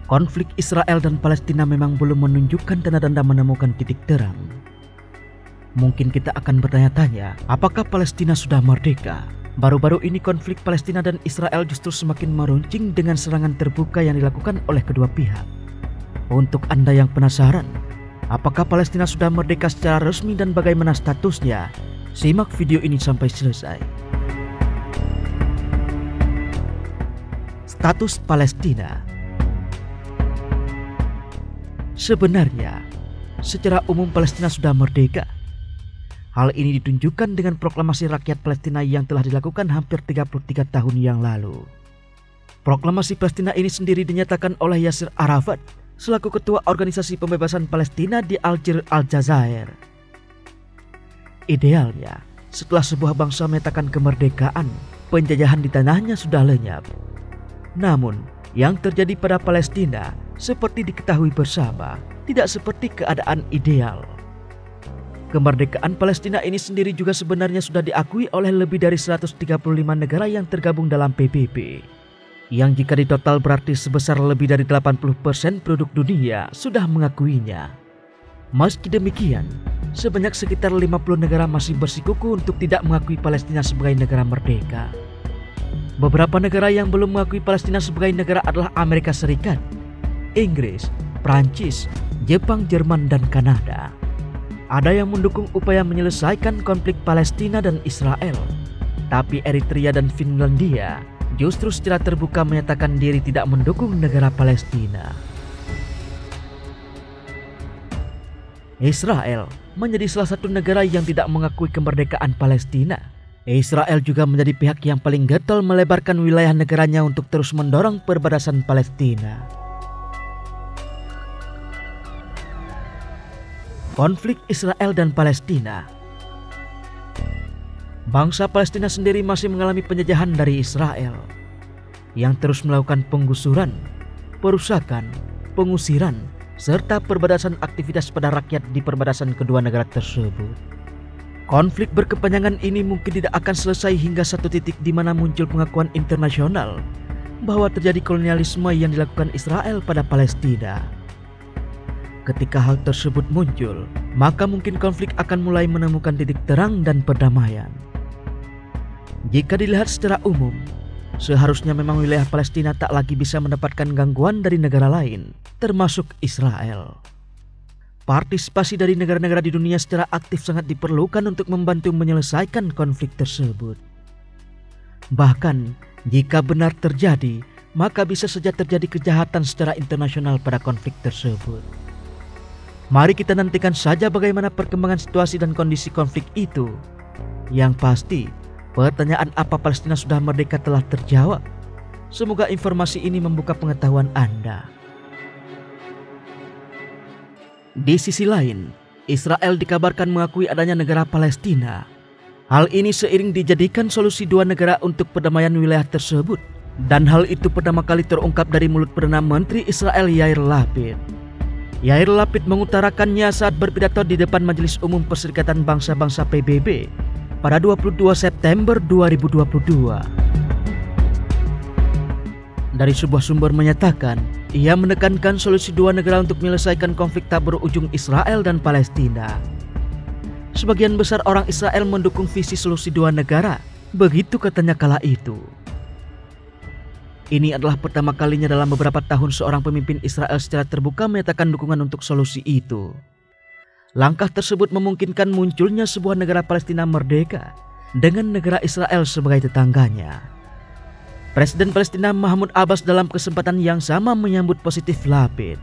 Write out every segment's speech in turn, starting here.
Konflik Israel dan Palestina memang belum menunjukkan tanda-tanda menemukan titik terang. Mungkin kita akan bertanya-tanya, apakah Palestina sudah merdeka? Baru-baru ini konflik Palestina dan Israel justru semakin meruncing dengan serangan terbuka yang dilakukan oleh kedua pihak. Untuk Anda yang penasaran, apakah Palestina sudah merdeka secara resmi dan bagaimana statusnya? Simak video ini sampai selesai. Status Palestina. Sebenarnya, secara umum Palestina sudah merdeka. Hal ini ditunjukkan dengan proklamasi rakyat Palestina yang telah dilakukan hampir 33 tahun yang lalu. Proklamasi Palestina ini sendiri dinyatakan oleh Yasser Arafat selaku Ketua Organisasi Pembebasan Palestina di Algiers, Aljazair. Idealnya, setelah sebuah bangsa menyatakan kemerdekaan, penjajahan di tanahnya sudah lenyap. Namun, yang terjadi pada Palestina seperti diketahui bersama, tidak seperti keadaan ideal. Kemerdekaan Palestina ini sendiri juga sebenarnya sudah diakui oleh lebih dari 135 negara yang tergabung dalam PBB. Yang jika ditotal berarti sebesar lebih dari 80% penduduk dunia sudah mengakuinya. Meski demikian, sebanyak sekitar 50 negara masih bersikukuh untuk tidak mengakui Palestina sebagai negara merdeka. Beberapa negara yang belum mengakui Palestina sebagai negara adalah Amerika Serikat, Inggris, Prancis, Jepang, Jerman, dan Kanada. Ada yang mendukung upaya menyelesaikan konflik Palestina dan Israel, tapi Eritrea dan Finlandia justru secara terbuka menyatakan diri tidak mendukung negara Palestina. Israel menjadi salah satu negara yang tidak mengakui kemerdekaan Palestina. Israel juga menjadi pihak yang paling getol melebarkan wilayah negaranya untuk terus mendorong perbatasan Palestina. Konflik Israel dan Palestina. Bangsa Palestina sendiri masih mengalami penjajahan dari Israel yang terus melakukan penggusuran, perusakan, pengusiran, serta perbatasan aktivitas pada rakyat di perbatasan kedua negara tersebut. Konflik berkepanjangan ini mungkin tidak akan selesai hingga satu titik di mana muncul pengakuan internasional bahwa terjadi kolonialisme yang dilakukan Israel pada Palestina. Ketika hal tersebut muncul, maka mungkin konflik akan mulai menemukan titik terang dan perdamaian. Jika dilihat secara umum, seharusnya memang wilayah Palestina tak lagi bisa mendapatkan gangguan dari negara lain, termasuk Israel. Partisipasi dari negara-negara di dunia secara aktif sangat diperlukan untuk membantu menyelesaikan konflik tersebut. Bahkan, jika benar terjadi, maka bisa saja terjadi kejahatan secara internasional pada konflik tersebut. Mari kita nantikan saja bagaimana perkembangan situasi dan kondisi konflik itu. Yang pasti, pertanyaan apa Palestina sudah merdeka telah terjawab. Semoga informasi ini membuka pengetahuan Anda. Di sisi lain, Israel dikabarkan mengakui adanya negara Palestina. Hal ini seiring dijadikan solusi dua negara untuk perdamaian wilayah tersebut. Dan hal itu pertama kali terungkap dari mulut Perdana Menteri Israel Yair Lapid. Yair Lapid mengutarakannya saat berpidato di depan Majelis Umum Perserikatan Bangsa-Bangsa PBB pada 22 September 2022. Dari sebuah sumber menyatakan, ia menekankan solusi dua negara untuk menyelesaikan konflik tak berujung Israel dan Palestina. Sebagian besar orang Israel mendukung visi solusi dua negara, begitu katanya kala itu. Ini adalah pertama kalinya dalam beberapa tahun seorang pemimpin Israel secara terbuka menyatakan dukungan untuk solusi itu. Langkah tersebut memungkinkan munculnya sebuah negara Palestina merdeka dengan negara Israel sebagai tetangganya. Presiden Palestina Mahmud Abbas dalam kesempatan yang sama menyambut positif Lapid.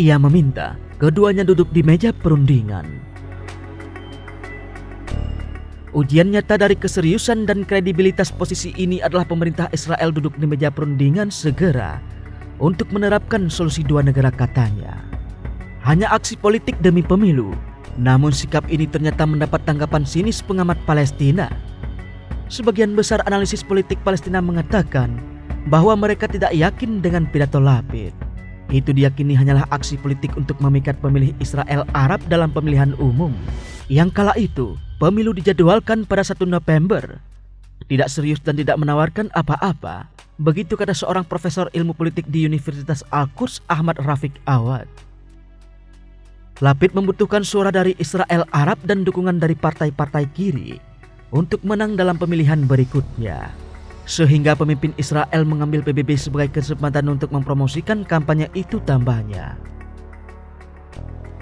Ia meminta keduanya duduk di meja perundingan. Ujian nyata dari keseriusan dan kredibilitas posisi ini adalah pemerintah Israel duduk di meja perundingan segera untuk menerapkan solusi dua negara katanya. Hanya aksi politik demi pemilu, namun sikap ini ternyata mendapat tanggapan sinis pengamat Palestina. Sebagian besar analisis politik Palestina mengatakan bahwa mereka tidak yakin dengan pidato Lapid. Itu diyakini hanyalah aksi politik untuk memikat pemilih Israel Arab dalam pemilihan umum. Yang kala itu, pemilu dijadwalkan pada 1 November. Tidak serius dan tidak menawarkan apa-apa, Begitu kata seorang profesor ilmu politik di Universitas Al-Quds, Ahmad Rafiq Awad. Lapid membutuhkan suara dari Israel Arab dan dukungan dari partai-partai kiri untuk menang dalam pemilihan berikutnya, sehingga pemimpin Israel mengambil PBB sebagai kesempatan untuk mempromosikan kampanye itu, tambahnya.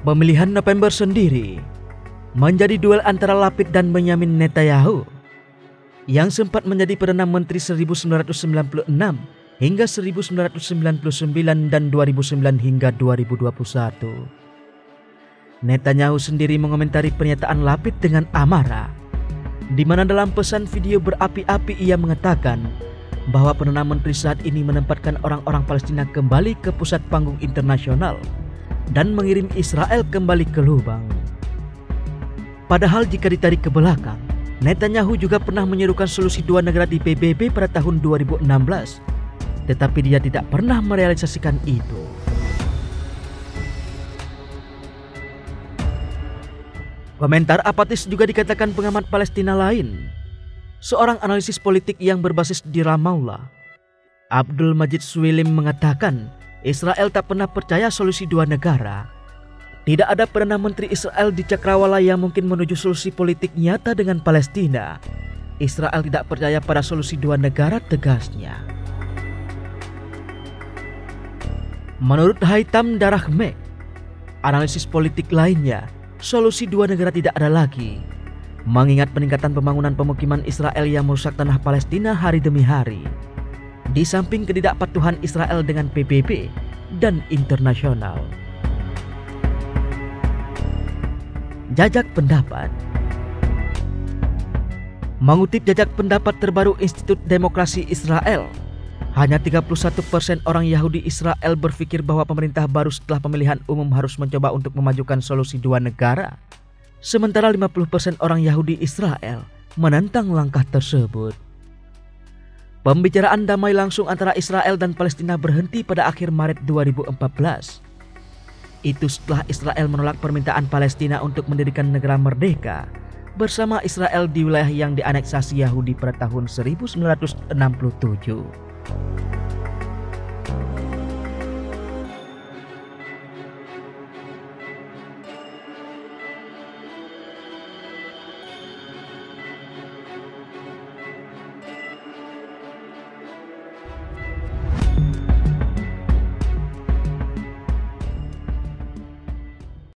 Pemilihan November sendiri menjadi duel antara Lapid dan Benyamin Netanyahu yang sempat menjadi Perdana Menteri 1996 hingga 1999 dan 2009 hingga 2021. Netanyahu sendiri mengomentari pernyataan Lapid dengan amarah, di mana dalam pesan video berapi-api ia mengatakan bahwa Perdana Menteri saat ini menempatkan orang-orang Palestina kembali ke pusat panggung internasional dan mengirim Israel kembali ke lubang. Padahal jika ditarik ke belakang, Netanyahu juga pernah menyerukan solusi dua negara di PBB pada tahun 2016, tetapi dia tidak pernah merealisasikan itu. Komentar apatis juga dikatakan pengamat Palestina lain, seorang analisis politik yang berbasis di Ramallah, Abdul Majid Suwilim, mengatakan Israel tak pernah percaya solusi dua negara. Tidak ada Perdana Menteri Israel di cakrawala yang mungkin menuju solusi politik nyata dengan Palestina. Israel tidak percaya pada solusi dua negara, tegasnya. Menurut Haitham Darahmeh, analisis politik lainnya, solusi dua negara tidak ada lagi, mengingat peningkatan pembangunan pemukiman Israel yang merusak tanah Palestina hari demi hari, di samping ketidakpatuhan Israel dengan PBB dan internasional. Jajak pendapat. Mengutip jajak pendapat terbaru Institut Demokrasi Israel, hanya 31% orang Yahudi Israel berpikir bahwa pemerintah baru setelah pemilihan umum harus mencoba untuk memajukan solusi dua negara. Sementara 50% orang Yahudi Israel menentang langkah tersebut. Pembicaraan damai langsung antara Israel dan Palestina berhenti pada akhir Maret 2014. Itu setelah Israel menolak permintaan Palestina untuk mendirikan negara merdeka bersama Israel di wilayah yang dianeksasi Yahudi pada tahun 1967.